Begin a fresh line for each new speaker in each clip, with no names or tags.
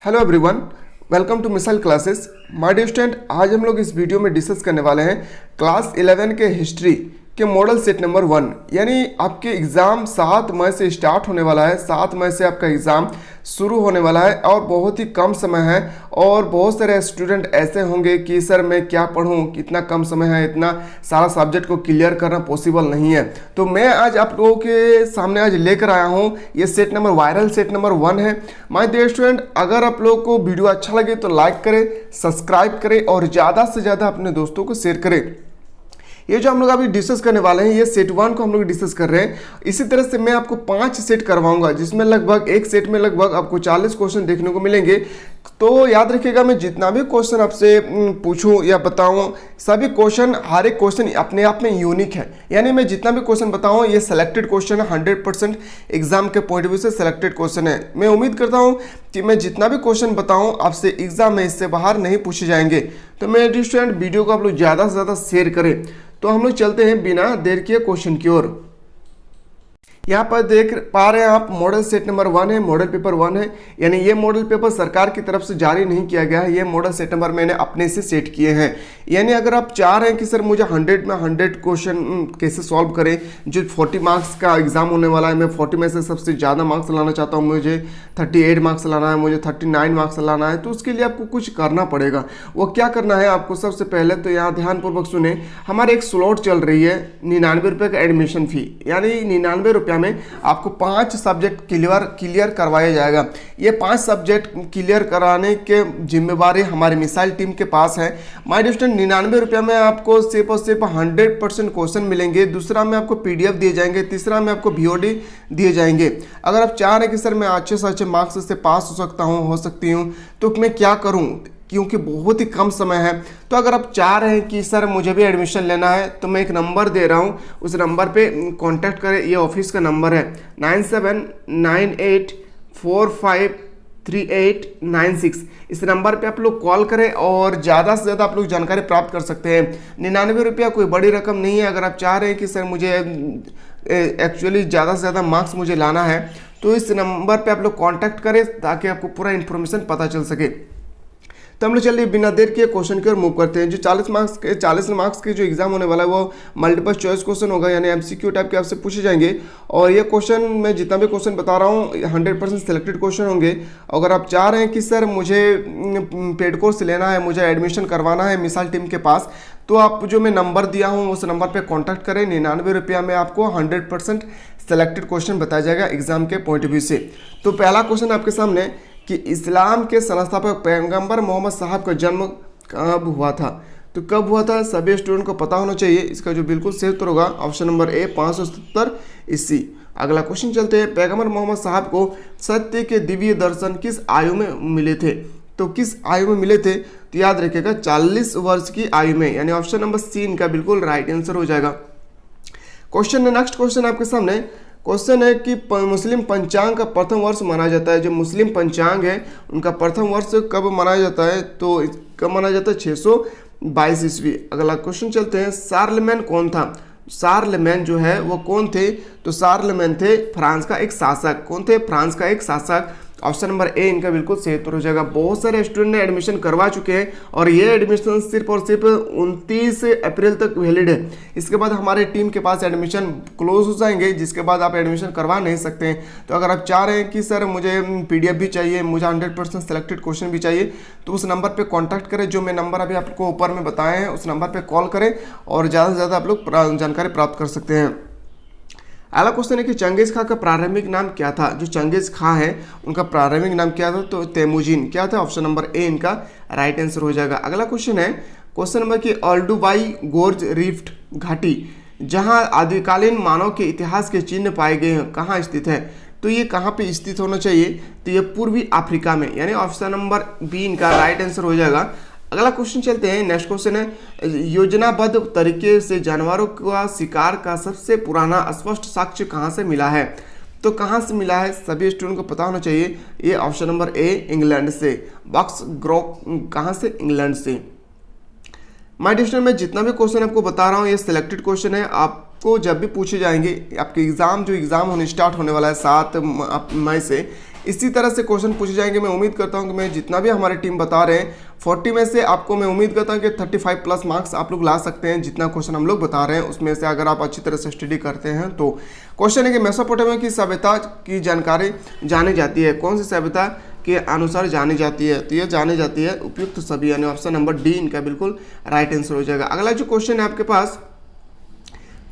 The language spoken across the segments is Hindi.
Hello everyone, welcome to Missile Classes. My dear student, आज हम लोग इस वीडियो में डिस्कस करने वाले हैं क्लास 11 के हिस्ट्री के मॉडल सेट नंबर 1। यानी आपके एग्ज़ाम 7 मई से स्टार्ट होने वाला है। 7 मई से आपका एग्ज़ाम शुरू होने वाला है और बहुत ही कम समय है। और बहुत सारे स्टूडेंट ऐसे होंगे कि सर मैं क्या पढूं, कितना कम समय है, इतना सारा सब्जेक्ट को क्लियर करना पॉसिबल नहीं है। तो मैं आज आप लोगों के सामने आज लेकर आया हूं, ये set number viral set number 1 है। माय डियर स्टूडेंट, अगर आप लोगों को वीडियो अच्छा लगे तो लाइक करें, सब्सक्राइब करें और ज़्यादा से ज़्यादा अपने दोस्तों को शेयर करें। ये जो हम लोग अभी डिस्कस करने वाले हैं, ये सेट 1 को हम लोग डिस्कस कर रहे हैं। इसी तरह से मैं आपको 5 सेट करवाऊंगा, जिसमें लगभग एक सेट में लगभग आपको 40 क्वेश्चन देखने को मिलेंगे। तो याद रखिएगा, मैं जितना भी क्वेश्चन आपसे पूछूं या बताऊं, सभी क्वेश्चन, हर एक क्वेश्चन अपने आप में यूनिक है। यानी मैं जितना भी क्वेश्चन बताऊं, ये सिलेक्टेड क्वेश्चन है, 100% एग्जाम के पॉइंट ऑफ व्यू से सिलेक्टेड क्वेश्चन है। मैं उम्मीद करता हूं कि मैं जितना भी क्वेश्चन बताऊं आपसे एग्जाम में इससे बाहर नहीं पूछे जाएंगे। तो मेरे स्टूडेंट, वीडियो को आप लोग ज़्यादा से ज़्यादा शेयर करें। तो हम लोग चलते हैं बिना देर किए क्वेश्चन की ओर। यहाँ पर देख पा रहे हैं आप, मॉडल सेट नंबर 1 है, मॉडल पेपर 1 है। यानी ये मॉडल पेपर सरकार की तरफ से जारी नहीं किया गया है, ये मॉडल सेट नंबर मैंने अपने से सेट किए हैं। यानी अगर आप चाह रहे हैं कि सर मुझे 100 में 100 क्वेश्चन कैसे सॉल्व करें, जो 40 मार्क्स का एग्जाम होने वाला है, मैं 40 में से सबसे ज़्यादा मार्क्स लाना चाहता हूँ, मुझे 38 मार्क्स लाना है, मुझे 39 मार्क्स लाना है, तो उसके लिए आपको कुछ करना पड़ेगा। वो क्या करना है आपको, सबसे पहले तो यहाँ ध्यानपूर्वक सुने, हमारे एक स्लॉट चल रही है 99 रुपये का एडमिशन फी। यानी 99 रुपये में आपको 5 सब्जेक्ट क्लियर करवाया जाएगा। ये 5 सब्जेक्ट क्लियर कराने के जिम्मेवारी हमारे मिसाइल टीम के पास है। माय डियर स्टूडेंट, 99 रुपये में आपको सिर्फ और सिर्फ 100% क्वेश्चन मिलेंगे। दूसरा में आपको PDF दिए जाएंगे, तीसरा में आपको VOD दिए जाएंगे। अगर आप चाह रहे हैं कि सर मैं अच्छे से अच्छे मार्क्स से पास हो सकता हूँ, हो सकती हूँ, तो मैं क्या करूँ, क्योंकि बहुत ही कम समय है। तो अगर आप चाह रहे हैं कि सर मुझे भी एडमिशन लेना है, तो मैं एक नंबर दे रहा हूँ, उस नंबर पे कांटेक्ट करें। ये ऑफिस का नंबर है 9798453896। इस नंबर पे आप लोग कॉल करें और ज़्यादा से ज़्यादा आप लोग जानकारी प्राप्त कर सकते हैं। 99 रुपया कोई बड़ी रकम नहीं है। अगर आप चाह रहे हैं कि सर मुझे एक्चुअली ज़्यादा से ज़्यादा मार्क्स मुझे लाना है, तो इस नंबर पे आप लोग कांटेक्ट करें ताकि आपको पूरा इन्फॉर्मेशन पता चल सके। तो हम लोग चलिए बिना देर के क्वेश्चन की ओर मूव करते हैं। जो 40 मार्क्स के जो एग्जाम होने वाला है, वो मल्टीपल चॉइस क्वेश्चन होगा, यानी MCQ टाइप के आपसे पूछे जाएंगे। और ये क्वेश्चन, मैं जितना भी क्वेश्चन बता रहा हूँ, 100% सिलेक्टेड क्वेश्चन होंगे। अगर आप चाह रहे हैं कि सर मुझे पेड कोर्स लेना है, मुझे एडमिशन करवाना है मिसाइल टीम के पास, तो आप जो मैं नंबर दिया हूँ उस नंबर पर कॉन्टैक्ट करें। 99 रुपया में आपको 100% सेलेक्टेड क्वेश्चन बताया जाएगा एग्जाम के पॉइंट ऑफ व्यू से। तो पहला क्वेश्चन आपके सामने कि इस्लाम के संस्थापक पैगंबर मोहम्मद साहब का जन्म कब हुआ था। तो कब हुआ था सभी स्टूडेंट को पता होना चाहिए। इसका जो बिल्कुल सही उत्तर होगा ऑप्शन नंबर ए, 577 ईस्वी। अगला क्वेश्चन चलते हैं, पैगंबर मोहम्मद साहब को सत्य के दिव्य दर्शन किस आयु में मिले थे। तो किस आयु में मिले थे, तो याद रखिएगा 40 वर्ष की आयु में, यानी ऑप्शन नंबर सी इनका बिल्कुल राइट आंसर हो जाएगा। नेक्स्ट क्वेश्चन आपके सामने क्वेश्चन है कि मुस्लिम पंचांग का प्रथम वर्ष माना जाता है। जो मुस्लिम पंचांग है उनका प्रथम वर्ष कब मनाया जाता है, तो कब मनाया जाता है, 622 ईस्वी। अगला क्वेश्चन चलते हैं, शार्लमेन कौन था। शार्लमेन जो है वो कौन थे, तो शार्लमेन थे फ्रांस का एक शासक। कौन थे, फ्रांस का एक शासक। ऑप्शन नंबर ए इनका बिल्कुल सही उत्तर हो जाएगा। बहुत सारे स्टूडेंट ने एडमिशन करवा चुके हैं और ये एडमिशन सिर्फ और सिर्फ 29 अप्रैल तक वैलिड है। इसके बाद हमारे टीम के पास एडमिशन क्लोज हो जाएंगे, जिसके बाद आप एडमिशन करवा नहीं सकते हैं। तो अगर आप चाह रहे हैं कि सर मुझे PDF भी चाहिए, मुझे 100% सेलेक्टेड क्वेश्चन भी चाहिए, तो उस नंबर पर कॉन्टैक्ट करें। जो मैं नंबर अभी आपको ऊपर में बताए हैं उस नंबर पर कॉल करें और ज़्यादा से ज़्यादा आप लोग जानकारी प्राप्त कर सकते हैं। अगला क्वेश्चन है कि चंगेज खां का प्रारंभिक नाम क्या था। जो चंगेज खां है उनका प्रारंभिक नाम क्या था, तो तेमुजिन क्या था। ऑप्शन नंबर ए इनका राइट आंसर हो जाएगा। अगला क्वेश्चन है क्वेश्चन नंबर कि ओल्डुबाई गोर्ज रिफ्ट घाटी, जहां आदिकालीन मानव के इतिहास के चिन्ह पाए गए हैं, कहाँ स्थित है। तो ये कहाँ पे स्थित होना चाहिए, तो ये पूर्वी अफ्रीका में, यानी ऑप्शन नंबर बी इनका राइट आंसर हो जाएगा। अगला क्वेश्चन चलते हैं। नेक्स्ट क्वेश्चन है, योजनाबद्ध तरीके से जानवरों का शिकार का सबसे पुराना स्पष्ट साक्ष्य कहाँ से मिला है। तो कहाँ से मिला है, सभी स्टूडेंट को पता होना चाहिए। ये ऑप्शन नंबर ए, इंग्लैंड से। बॉक्स ग्रोक कहाँ से, इंग्लैंड से। माय डियर स्टूडेंट, मैं जितना भी क्वेश्चन आपको बता रहा हूँ ये सिलेक्टेड क्वेश्चन है। आपको जब भी पूछे जाएंगे, आपके एग्जाम होने स्टार्ट होने वाला है 7 मई से, इसी तरह से क्वेश्चन पूछे जाएंगे। मैं उम्मीद करता हूं कि मैं जितना भी हमारी टीम बता रहे हैं 40 में से आपको मैं उम्मीद करता हूं कि 35 प्लस मार्क्स आप लोग ला सकते हैं। जितना क्वेश्चन हम लोग बता रहे हैं उसमें से अगर आप अच्छी तरह से स्टडी करते हैं तो। क्वेश्चन है कि मेसोपोटामिया की सभ्यता की जानकारी जानी जाती है, कौन सी सभ्यता के अनुसार जानी जाती है? तो ये जानी जाती है उपयुक्त सभी, यानी ऑप्शन नंबर डी इनका बिल्कुल राइट आंसर हो जाएगा। अगला जो क्वेश्चन है आपके पास,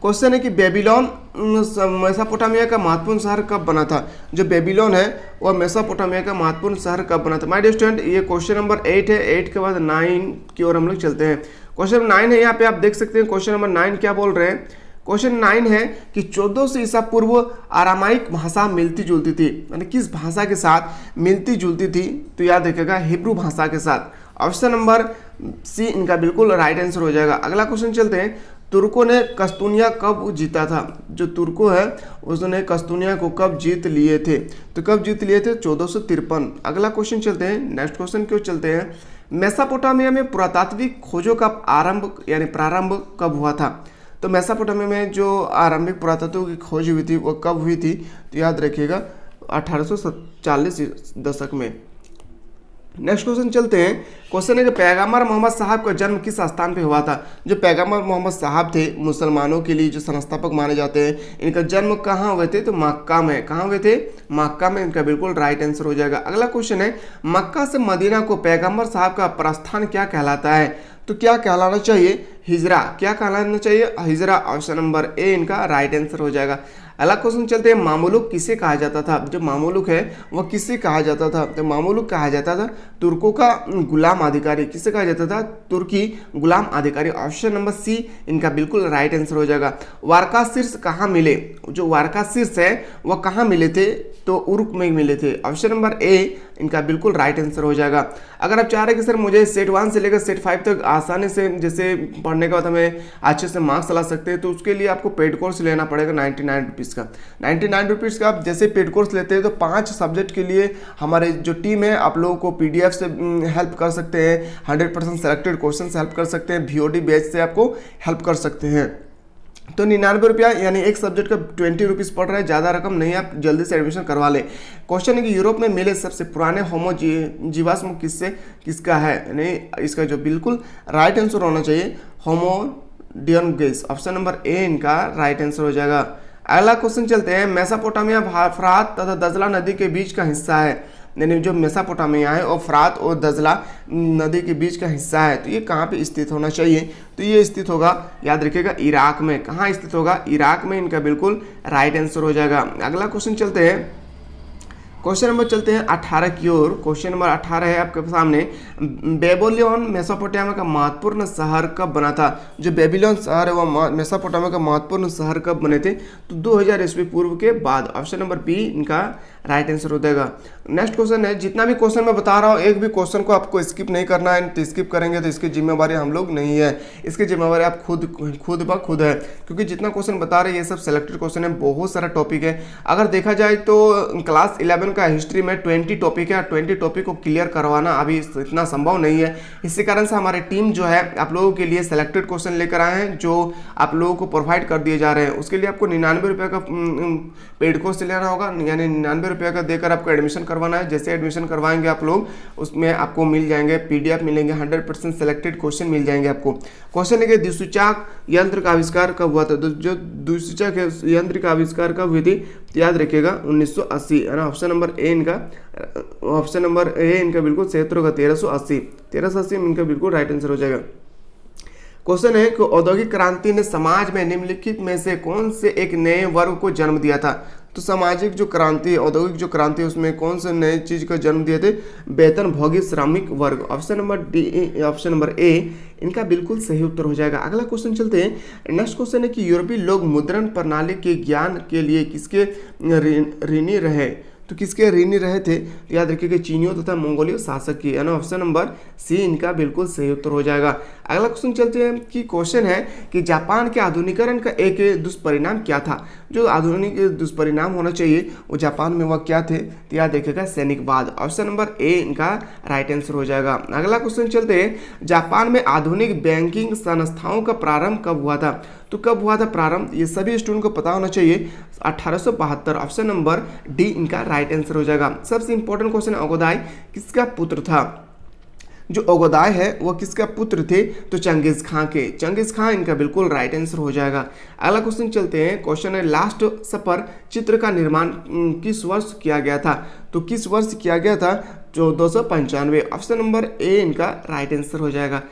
क्वेश्चन है कि बेबीलोन मेसोपोटामिया का महत्वपूर्ण शहर कब बना था? जो बेबीलोन है वह मेसोपोटामिया का महत्वपूर्ण शहर कब बना था? माय डियर स्टूडेंट, ये क्वेश्चन नंबर 8 है। 8 के बाद 9 की ओर हम लोग चलते हैं। क्वेश्चन नंबर 9 है, यहाँ पे आप देख सकते हैं क्वेश्चन नंबर 9 क्या बोल रहे हैं। क्वेश्चन 9 है कि 1400 ईसा पूर्व आरामाइक भाषा मिलती जुलती थी, यानी किस भाषा के साथ मिलती जुलती थी? तो याद रखिएगा हिब्रू भाषा के साथ। ऑप्शन नंबर सी इनका बिल्कुल राइट आंसर हो जाएगा। अगला क्वेश्चन चलते हैं, तुर्कों ने कस्तूनिया कब जीता था? जो तुर्को है उसने कस्तूनिया को कब जीत लिए थे? तो कब जीत लिए थे? 1453। अगला क्वेश्चन चलते हैं, नेक्स्ट क्वेश्चन क्यों चलते हैं, मेसोपोटामिया में पुरातात्विक खोजों का आरंभ यानी प्रारंभ कब हुआ था? तो मेसोपोटामिया में जो आरंभिक पुरातत्व की खोज हुई थी वो कब हुई थी? तो याद रखिएगा 1840 दशक में। नेक्स्ट क्वेश्चन चलते हैं। क्वेश्चन है कि पैगंबर मोहम्मद साहब का जन्म किस स्थान पे हुआ था? जो पैगंबर मोहम्मद साहब थे मुसलमानों के लिए जो संस्थापक माने जाते हैं, इनका जन्म कहाँ हुए थे? तो मक्का में। कहाँ हुए थे? मक्का में। इनका बिल्कुल राइट आंसर हो जाएगा। अगला क्वेश्चन है, मक्का से मदीना को पैगंबर साहब का प्रस्थान क्या कहलाता है? तो क्या कहलाना चाहिए? हिजरा। क्या कहलाना चाहिए? हिजरा। ऑप्शन नंबर ए इनका राइट आंसर हो जाएगा। अगला क्वेश्चन चलते हैं, मामुलुक किसे कहा जाता था? जो मामुलुक है वह किसे कहा जाता था? तो मामुलुक कहा जाता था तुर्कों का गुलाम अधिकारी। किसे कहा जाता था? तुर्की गुलाम अधिकारी। ऑप्शन नंबर सी इनका बिल्कुल राइट आंसर हो जाएगा। वारका शीर्ष कहाँ मिले? जो वारका शीर्ष है वह कहाँ मिले थे? तो उर्क में मिले थे। ऑप्शन नंबर ए इनका बिल्कुल राइट आंसर हो जाएगा। अगर आप चाह रहे हैं कि सर मुझे सेट 1 से लेकर सेट 5 तक आसानी से जैसे पढ़ने के बाद हमें अच्छे से मार्क्स ला सकते हैं, तो उसके लिए आपको पेड कोर्स लेना पड़ेगा 99 रुपीज़ का। 99 रुपीज़ का आप जैसे पेड कोर्स लेते हैं तो 5 सब्जेक्ट के लिए हमारे जो टीम है आप लोगों को PDF से हेल्प कर सकते हैं, 100% सेलेक्टेड क्वेश्चन से हेल्प कर सकते हैं, VOD बैच से आपको हेल्प कर सकते हैं। तो 99 रुपया यानी एक सब्जेक्ट का 20 रुपीज़ पड़ रहा है, ज़्यादा रकम नहीं, आप जल्दी से एडमिशन करवा लें। क्वेश्चन है कि यूरोप में मिले सबसे पुराने होमो जीवाश्म किसका है? यानी इसका जो बिल्कुल राइट आंसर होना चाहिए होमो डियोनगिस। ऑप्शन नंबर ए इनका राइट आंसर हो जाएगा। अगला क्वेश्चन चलते हैं, मेसोपोटामिया फरात तथा दजला नदी के बीच का हिस्सा है। यानी जो मेसोपोटामिया है और फरात और दजला नदी के बीच का हिस्सा है, तो ये कहाँ पे स्थित होना चाहिए? तो ये स्थित होगा, याद रखिएगा, इराक में। कहाँ स्थित होगा? इराक में। इनका बिल्कुल राइट आंसर हो जाएगा। अगला क्वेश्चन चलते हैं, क्वेश्चन नंबर चलते हैं 18 की ओर। क्वेश्चन नंबर 18 है आपके सामने, बेबीलोन मेसोपोटामिया का महत्वपूर्ण शहर कब बना था? जो बेबीलोन शहर है वह मेसोपोटामिया का महत्वपूर्ण शहर कब बने थे? तो 2000 ईस्वी पूर्व के बाद। ऑप्शन नंबर बी इनका राइट आंसर हो जाएगा। नेक्स्ट क्वेश्चन है, जितना भी क्वेश्चन मैं बता रहा हूँ एक भी क्वेश्चन को आपको स्किप नहीं करना है, तो स्किप करेंगे तो इसकी जिम्मेवारी हम लोग नहीं है, इसकी जिम्मेवारी आप खुद है, क्योंकि जितना क्वेश्चन बता रहे हैं ये सब सेलेक्टेड क्वेश्चन है, बहुत सारा टॉपिक है। अगर देखा जाए तो क्लास 11 का हिस्ट्री में 20 टॉपिक है, 20 टॉपिक को क्लियर करवाना अभी इतना संभव नहीं है। इसी कारण से हमारी टीम जो है आप लोगों के लिए सेलेक्टेड क्वेश्चन लेकर आए हैं जो आप लोगों को प्रोवाइड कर दिए जा रहे हैं। उसके लिए आपको 99 रुपये का पेड कोर्स लेना होगा, यानी 99 रुपये का देकर आपको एडमिशन करवाना है। जैसे एडमिशन करवाएंगे आप लोग उसमें आपको मिल जाएंगे PDF मिलेंगे, 100% सेलेक्टेड क्वेश्चन मिल जाएंगे आपको। क्वेश्चन है कि द्विसूचक यंत्र का आविष्कार कब हुआ था? जो द्विसूचक यंत्र का आविष्कार कब हुई थी? तो याद रखिएगा 1980 है ना। ऑप्शन नंबर ए इनका बिल्कुल 76 होगा, 1380 में इनका बिल्कुल राइट आंसर हो जाएगा। क्वेश्चन है कि औद्योगिक क्रांति ने समाज में निम्नलिखित में से कौन से एक नए वर्ग को जन्म दिया था? तो सामाजिक जो क्रांति, औद्योगिक जो क्रांति, उसमें कौन से नए चीज का जन्म दिए थे? वेतनभोगी श्रमिक वर्ग। ऑप्शन नंबर ए इनका बिल्कुल सही उत्तर हो जाएगा। अगला क्वेश्चन चलते हैं। नेक्स्ट क्वेश्चन है कि यूरोपीय लोग मुद्रण प्रणाली के ज्ञान के लिए किसके ऋणी रहे? तो किसके ऋणी रहे थे? तो याद रखिए कि चीनियों तथा मंगोलियों शासक की, है ना। ऑप्शन नंबर सी इनका बिल्कुल सही उत्तर हो जाएगा। अगला क्वेश्चन चलते हैं कि क्वेश्चन है कि जापान के आधुनिकीकरण का एक दुष्परिणाम क्या था। जो आधुनिक दुष्परिणाम होना चाहिए वो जापान में वह क्या थे, तो याद रखिएगा सैनिकवाद। ऑप्शन नंबर ए इनका राइट आंसर हो जाएगा। अगला क्वेश्चन चलते हैं जापान में आधुनिक बैंकिंग संस्थाओं का प्रारंभ कब हुआ था। तो कब हुआ था प्रारंभ, ये सभी स्टूडेंट को पता होना चाहिए 1872। ऑप्शन नंबर डी इनका राइट आंसर हो जाएगा। सबसे इंपॉर्टेंट क्वेश्चन, ओगोदाई किसका पुत्र था। जो ओगोदाई है वह किसका पुत्र थे, तो चंगेज खां के। चंगेज खां इनका बिल्कुल राइट आंसर हो जाएगा। अगला क्वेश्चन चलते हैं, क्वेश्चन है लास्ट सपर चित्र का निर्माण किस वर्ष किया गया था। तो किस वर्ष किया गया था, 1495। ऑप्शन नंबर ए इनका राइट आंसर हो जाएगा।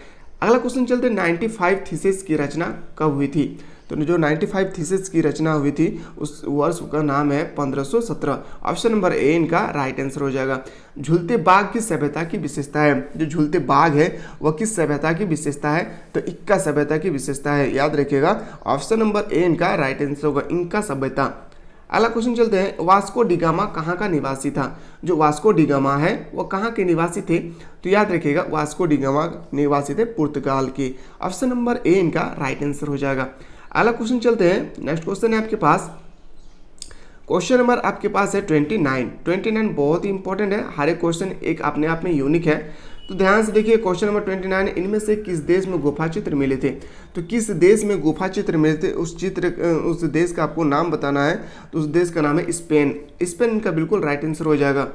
अगला क्वेश्चन चलते हैं 95 थीसिस की रचना कब हुई थी। तो जो 95 थीसिस की रचना हुई थी उस वर्ष का नाम है 1517। ऑप्शन नंबर ए इनका राइट आंसर हो जाएगा। झूलते बाघ की सभ्यता की विशेषता है। जो झूलते बाघ है वह किस सभ्यता की विशेषता है, तो इक्का सभ्यता की विशेषता है, याद रखिएगा। ऑप्शन नंबर ए इनका राइट आंसर होगा, इनका सभ्यता। अगला क्वेश्चन चलते हैं, वास्को डी गामा कहाँ का निवासी था। जो वास्को डी गामा है वो कहाँ के निवासी थे, तो याद रखिएगा वास्को डी गामा निवासी थे पुर्तगाल के। ऑप्शन नंबर ए इनका राइट आंसर हो जाएगा। अगला क्वेश्चन चलते हैं, नेक्स्ट क्वेश्चन है आपके पास, क्वेश्चन नंबर आपके पास है 29 बहुत ही इंपॉर्टेंट है। हर एक क्वेश्चन एक अपने आप में यूनिक है, तो ध्यान से देखिए। क्वेश्चन नंबर 29, इनमें से किस देश में गुफा चित्र मिले थे। तो किस देश में गुफा चित्र मिले थे, उस देश का आपको नाम बताना है। तो उस देश का नाम है स्पेन। स्पेन इनका बिल्कुल राइट आंसर हो जाएगा।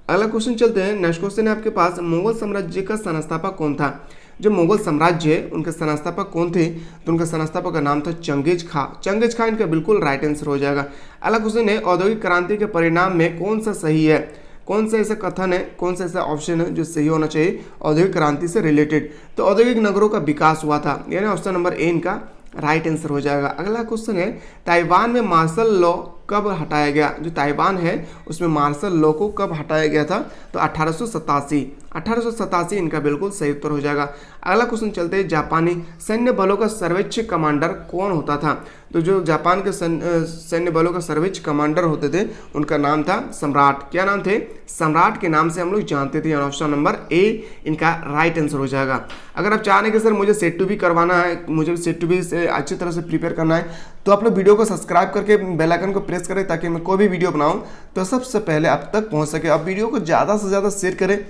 अगला क्वेश्चन चलते हैं, नेक्स्ट क्वेश्चन है आपके पास, मुगल साम्राज्य का संस्थापक कौन था। जो मुगल साम्राज्य है उनके संस्थापक कौन थे, तो उनका संस्थापक का नाम था चंगेज खां। चंगेज खां इनका बिल्कुल राइट आंसर हो जाएगा। अगला क्वेश्चन है, औद्योगिक क्रांति के परिणाम में कौन सा सही है। कौन सा ऐसा कथन है, कौन सा ऐसा ऑप्शन है जो सही होना चाहिए औद्योगिक क्रांति से रिलेटेड। तो औद्योगिक नगरों का विकास हुआ था, यानी ऑप्शन नंबर ए इनका राइट आंसर हो जाएगा। अगला क्वेश्चन है, ताइवान में मार्शल लॉ कब हटाया गया। जो ताइवान है उसमें मार्शल लॉ को कब हटाया गया था, तो 1887 इनका बिल्कुल सही उत्तर हो जाएगा। अगला क्वेश्चन चलते हैं, जापानी सैन्य बलों का सर्वोच्च कमांडर कौन होता था। तो जो जापान के सैन्य बलों का सर्वोच्च कमांडर होते थे उनका नाम था सम्राट। क्या नाम थे, सम्राट के नाम से हम लोग जानते थे। ऑप्शन नंबर ए इनका राइट आंसर हो जाएगा। अगर आप चाहें कि सर मुझे सेट टू बी करवाना है, मुझे सेट टू बी से अच्छी तरह से प्रिपेयर करना है, तो आप लोग वीडियो को सब्सक्राइब करके बेल आइकन को प्रेस करें ताकि मैं कोई भी वीडियो बनाऊं तो सबसे पहले आप तक पहुंच सके। आप वीडियो को ज़्यादा से ज़्यादा शेयर करें,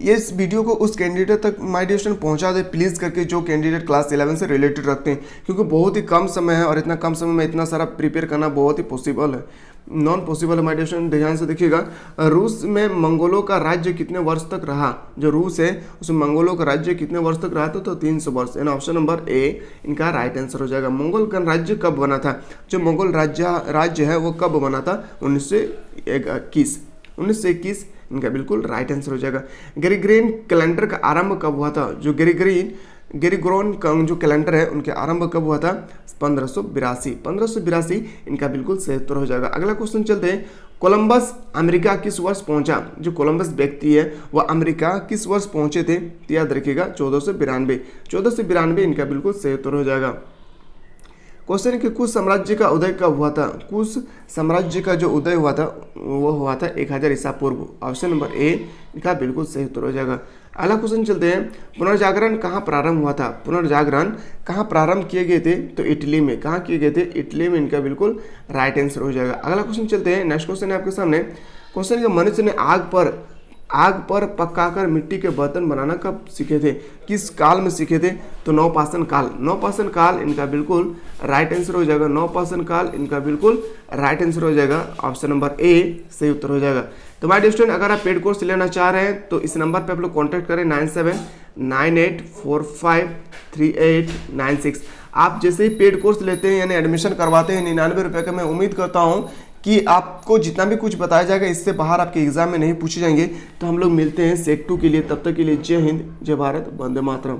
ये इस वीडियो को उस कैंडिडेट तक माय डियर स्टूडेंट पहुंचा दे प्लीज़ करके जो कैंडिडेट क्लास 11 से रिलेटेड रखते हैं, क्योंकि बहुत ही कम समय है और इतना कम समय में इतना सारा प्रिपेयर करना बहुत ही पॉसिबल है, नॉन पॉसिबल है। माय डियर स्टूडेंट ध्यान से देखिएगा, रूस में मंगोलों का राज्य कितने वर्ष तक रहा। जो रूस है उसमें मंगोलों का राज्य कितने वर्ष तक रहा था, तो 300 वर्ष, यानी ऑप्शन नंबर ए इनका राइट आंसर हो जाएगा। मंगोल का राज्य कब बना था। जो मंगोल राज्य है वो कब बना था, 1921 इनका बिल्कुल राइट आंसर हो जाएगा। ग्रेगोरियन कैलेंडर का आरंभ कब हुआ था। जो ग्रेगोरियन का जो कैलेंडर है उनके आरंभ कब हुआ था, 1582 इनका बिल्कुल सही उत्तर हो जाएगा। अगला क्वेश्चन चलते हैं, कोलंबस अमेरिका किस वर्ष पहुंचा। जो कोलंबस व्यक्ति है वह अमेरिका किस वर्ष पहुंचे थे, तो याद रखिएगा 1492 इनका बिल्कुल सही उत्तर हो जाएगा। क्वेश्चन है कि कुश साम्राज्य का उदय कब हुआ था। कुश साम्राज्य का जो उदय हुआ था वो हुआ था 1000 ईसा पूर्व। ऑप्शन नंबर ए इनका बिल्कुल सही उत्तर हो जाएगा। अगला क्वेश्चन चलते हैं, पुनर्जागरण कहाँ प्रारंभ हुआ था। पुनर्जागरण कहाँ प्रारंभ किए गए थे, तो इटली में। कहाँ किए गए थे, इटली में इनका बिल्कुल राइट आंसर हो जाएगा। अगला क्वेश्चन चलते हैं, नेक्स्ट क्वेश्चन है आपके सामने। क्वेश्चन है, मनुष्य ने आग पर पकाकर मिट्टी के बर्तन बनाना कब सीखे थे, किस काल में सीखे थे, तो नवपाषाण काल इनका बिल्कुल राइट आंसर हो जाएगा। नवपाषाण काल इनका बिल्कुल राइट आंसर हो जाएगा। ऑप्शन नंबर ए सही उत्तर हो जाएगा। तो माय डियर स्टूडेंट, अगर आप पेड कोर्स लेना चाह रहे हैं तो इस नंबर पे आप लोग कॉन्टैक्ट करें 9798453896। आप जैसे ही पेड कोर्स लेते हैं यानी एडमिशन करवाते हैं 99 रुपये का, मैं उम्मीद करता हूँ कि आपको जितना भी कुछ बताया जाएगा इससे बाहर आपके एग्जाम में नहीं पूछे जाएंगे। तो हम लोग मिलते हैं सेट 2 के लिए, तब तक के लिए जय हिंद, जय भारत, वंदे मातरम।